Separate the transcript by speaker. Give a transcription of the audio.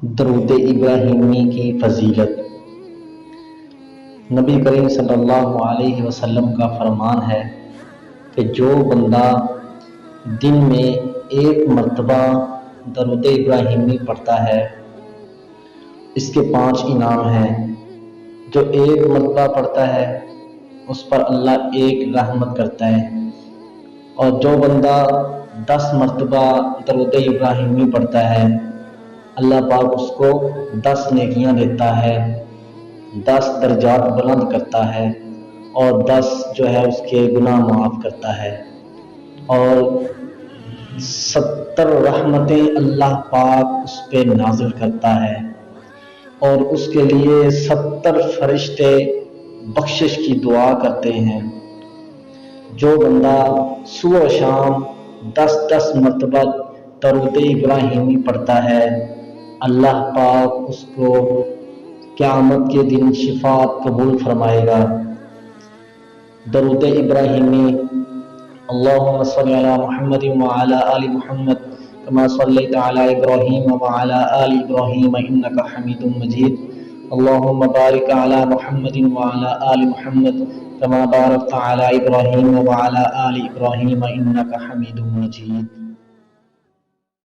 Speaker 1: درود ابراہیمی کی فضیلت۔ نبی کریم صلی اللہ علیہ وسلم کا فرمان ہے کہ جو بندہ دن میں ایک مرتبہ درود ابراہیمی پڑھتا ہے اس کے 5 انعام ہیں۔ جو ایک مرتبہ پڑھتا ہے اس پر اللہ 1 رحمت کرتا ہے، اور جو بندہ 10 مرتبہ درود ابراہیمی پڑھتا ہے اللہ پاک اس کو 10 نیکیاں دیتا ہے، 10 درجات بلند کرتا ہے، اور 10 جو ہے اس کے گناہ معاف کرتا ہے، اور 70 رحمتیں اللہ پاک اس پہ نازل کرتا ہے، اور اس کے لیے 70 فرشتے بخشش کی دعا کرتے ہیں۔ جو بندہ صبح و شام 10 مرتبہ درود ابراہیمی پڑھتا ہے اللہ پاک اس کو قیامت کے دن شفاعت قبول فرمائے گا۔ درود ابراہیمی: اللہم صلی علی محمد وعلی آل محمد کما صلیت علی ابراہیم وعلی آل ابراہیم انک حمید مجید، اللہم بارک علی محمد وعلی آل محمد کما بارکت علی ابراہیم وعلی آل ابراہیم انک حمید مجید۔